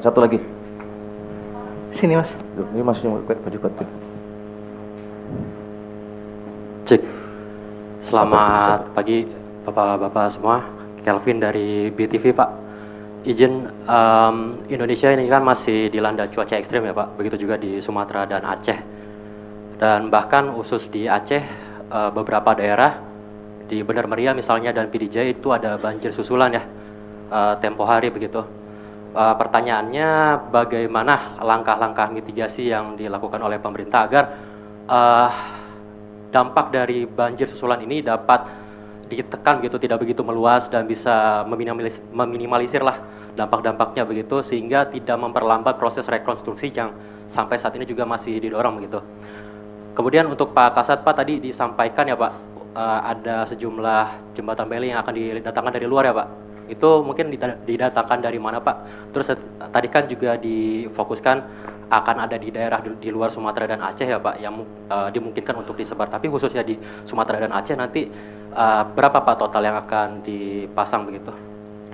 satu lagi. Sini Mas. Loh, ini Mas yang pakai baju batik. Cek. Selamat pagi Bapak-Bapak semua. Kelvin dari BTV Pak. Izin, Indonesia ini kan masih dilanda cuaca ekstrim ya Pak. Begitu juga di Sumatera dan Aceh. Dan bahkan khusus di Aceh, beberapa daerah di Benar Meriah misalnya dan PDJ itu ada banjir susulan ya, tempo hari begitu. Pertanyaannya bagaimana langkah-langkah mitigasi yang dilakukan oleh pemerintah agar dampak dari banjir susulan ini dapat ditekan gitu, tidak begitu meluas dan bisa meminimalisir lah dampak-dampaknya begitu, sehingga tidak memperlambat proses rekonstruksi yang sampai saat ini juga masih didorong begitu. Kemudian untuk Pak Kasat, Pak tadi disampaikan ya Pak, ada sejumlah jembatan beli yang akan didatangkan dari luar ya Pak. Itu mungkin didatangkan dari mana Pak? Terus tadi kan juga difokuskan akan ada di daerah di luar Sumatera dan Aceh ya Pak, yang dimungkinkan untuk disebar. Tapi khususnya di Sumatera dan Aceh nanti berapa Pak total yang akan dipasang begitu?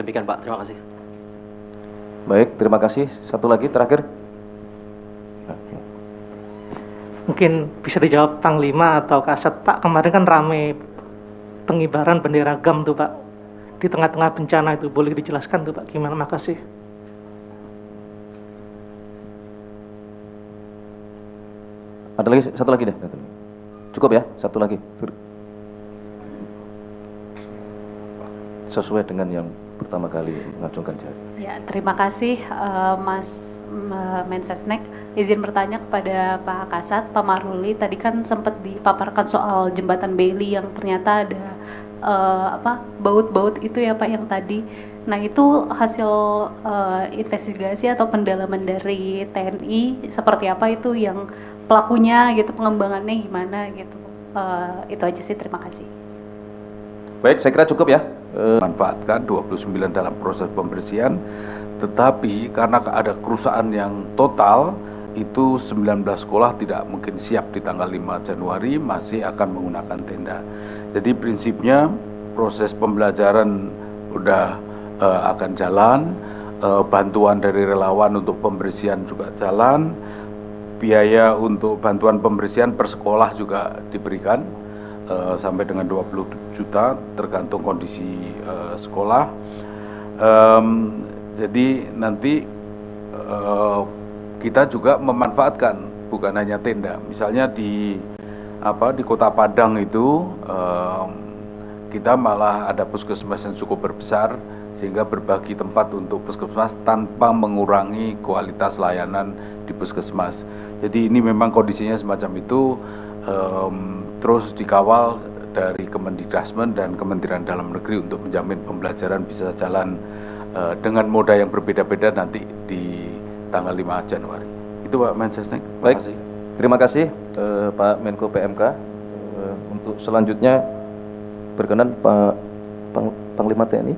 Demikian Pak, terima kasih. Baik, terima kasih. Satu lagi terakhir. Mungkin bisa dijawab Panglima atau Kasat Pak. Kemarin kan rame pengibaran bendera GAM tuh Pak. Di tengah-tengah bencana itu, boleh dijelaskan tuh Pak gimana? Makasih. Ada lagi, satu lagi deh. Cukup ya, satu lagi. Sesuai dengan yang pertama kali mengacungkan jari. Ya, terima kasih Mas Mensesnek. Izin bertanya kepada Pak Kasat, Pak Maruli. Tadi kan sempat dipaparkan soal jembatan Bailey yang ternyata ada baut-baut itu ya Pak yang tadi. Nah itu hasil investigasi atau pendalaman dari TNI seperti apa itu, yang pelakunya gitu, pengembangannya gimana gitu. Itu aja sih, terima kasih. Baik, saya kira cukup ya. Manfaatkan 29 dalam proses pembersihan, tetapi karena ada kerusakan yang total, itu 19 sekolah tidak mungkin siap di tanggal 5 Januari, masih akan menggunakan tenda. Jadi prinsipnya proses pembelajaran udah akan jalan, bantuan dari relawan untuk pembersihan juga jalan, biaya untuk bantuan pembersihan per sekolah juga diberikan sampai dengan 20 juta tergantung kondisi sekolah. Jadi nanti kita juga memanfaatkan bukan hanya tenda. Misalnya di Kota Padang itu kita malah ada puskesmas yang cukup berbesar sehingga berbagi tempat untuk puskesmas tanpa mengurangi kualitas layanan di puskesmas. Jadi ini memang kondisinya semacam itu, terus dikawal dari Kemendikbudrismen dan Kementerian Dalam Negeri untuk menjamin pembelajaran bisa jalan dengan moda yang berbeda-beda nanti di tanggal 5 Januari. Itu Pak Mensesnek. Baik, terima kasih Pak Menko PMK. Untuk selanjutnya berkenan Pak Panglima TNI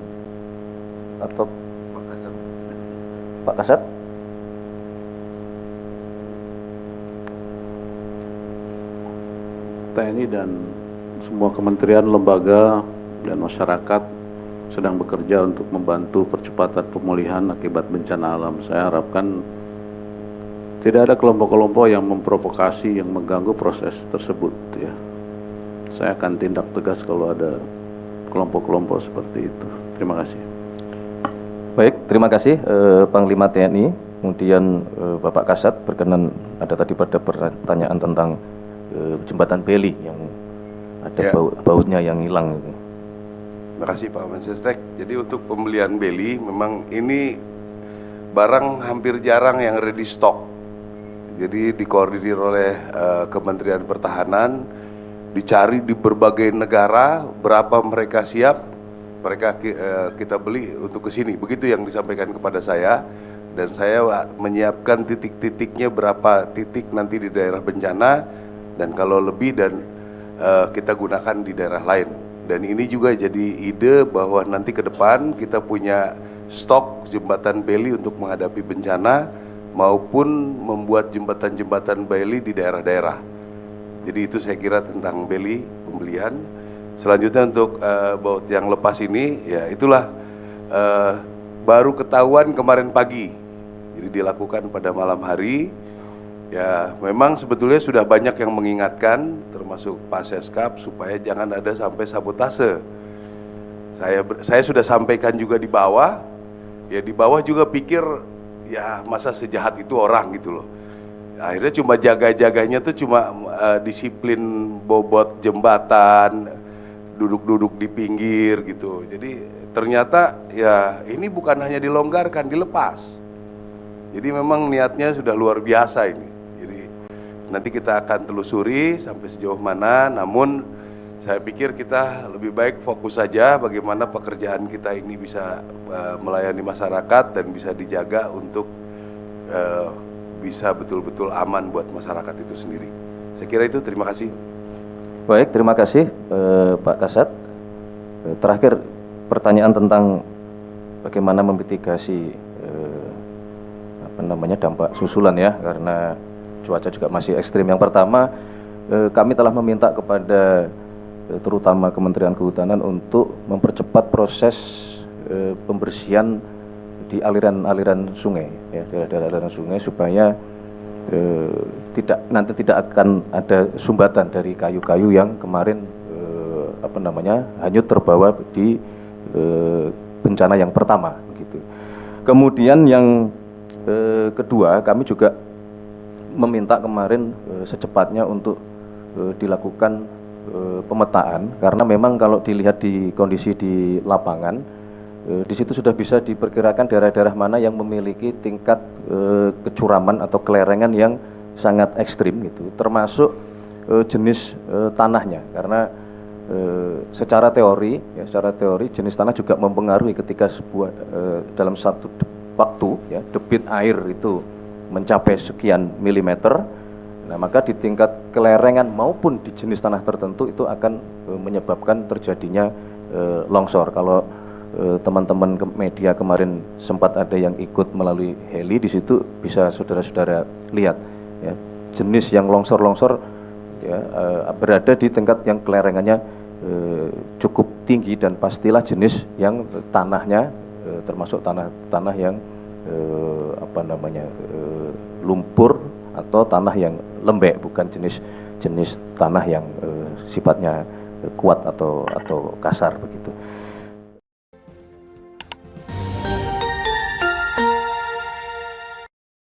atau Pak Kasat. TNI dan semua kementerian, lembaga, dan masyarakat sedang bekerja untuk membantu percepatan pemulihan akibat bencana alam. Saya harapkan tidak ada kelompok-kelompok yang memprovokasi, yang mengganggu proses tersebut. Ya, saya akan tindak tegas kalau ada kelompok-kelompok seperti itu. Terima kasih. Baik, terima kasih Panglima TNI. Kemudian Bapak Kasat berkenan, ada tadi pada pertanyaan tentang jembatan Beli yang ada bautnya yang hilang. Terima kasih Pak Mensesnek. Jadi untuk pembelian Beli memang ini barang hampir jarang yang ready stock. Jadi dikoordinir oleh Kementerian Pertahanan, dicari di berbagai negara berapa mereka siap, mereka kita beli untuk ke sini. Begitu yang disampaikan kepada saya, dan saya menyiapkan titik-titiknya, berapa titik nanti di daerah bencana, dan kalau lebih dan kita gunakan di daerah lain. Dan ini juga jadi ide bahwa nanti ke depan kita punya stok jembatan Beli untuk menghadapi bencana maupun membuat jembatan-jembatan Beli di daerah-daerah. Jadi itu saya kira tentang Beli, pembelian. Selanjutnya untuk baut yang lepas ini, ya itulah baru ketahuan kemarin pagi. Jadi dilakukan pada malam hari. Ya, memang sebetulnya sudah banyak yang mengingatkan, termasuk Pak Seskap, supaya jangan ada sampai sabotase. Saya sudah sampaikan juga di bawah. Ya di bawah juga pikir, ya masa sejahat itu orang gitu loh. Akhirnya cuma jaga-jaganya tuh cuma disiplin bobot jembatan, duduk-duduk di pinggir gitu. Jadi ternyata ya ini bukan hanya dilonggarkan, dilepas. Jadi memang niatnya sudah luar biasa ini. Jadi nanti kita akan telusuri sampai sejauh mana, namun saya pikir kita lebih baik fokus saja bagaimana pekerjaan kita ini bisa melayani masyarakat dan bisa dijaga untuk bisa betul-betul aman buat masyarakat itu sendiri. Saya kira itu, terima kasih. Baik, terima kasih Pak Kasat. Terakhir pertanyaan tentang bagaimana memitigasi dampak susulan ya, karena cuaca juga masih ekstrim. Yang pertama, kami telah meminta kepada terutama Kementerian Kehutanan untuk mempercepat proses pembersihan di aliran-aliran sungai, ya, daerah-daerah aliran sungai, supaya tidak akan ada sumbatan dari kayu-kayu yang kemarin hanyut terbawa di bencana yang pertama, gitu. Kemudian yang kedua, kami juga meminta kemarin secepatnya untuk dilakukan pemetaan, karena memang kalau dilihat di kondisi di lapangan, di situ sudah bisa diperkirakan daerah-daerah mana yang memiliki tingkat kecuraman atau kelerengan yang sangat ekstrim gitu, termasuk jenis tanahnya, karena secara teori jenis tanah juga mempengaruhi ketika dalam satu waktu ya debit air itu mencapai sekian milimeter. Nah, maka di tingkat kelerengan maupun di jenis tanah tertentu itu akan menyebabkan terjadinya longsor. Kalau teman-teman media kemarin sempat ada yang ikut melalui heli, di situ bisa saudara-saudara lihat ya, jenis yang longsor-longsor ya, berada di tingkat yang kelerengannya cukup tinggi, dan pastilah jenis yang tanahnya termasuk tanah yang lumpur atau tanah yang lembek, bukan jenis tanah yang sifatnya kuat atau kasar begitu.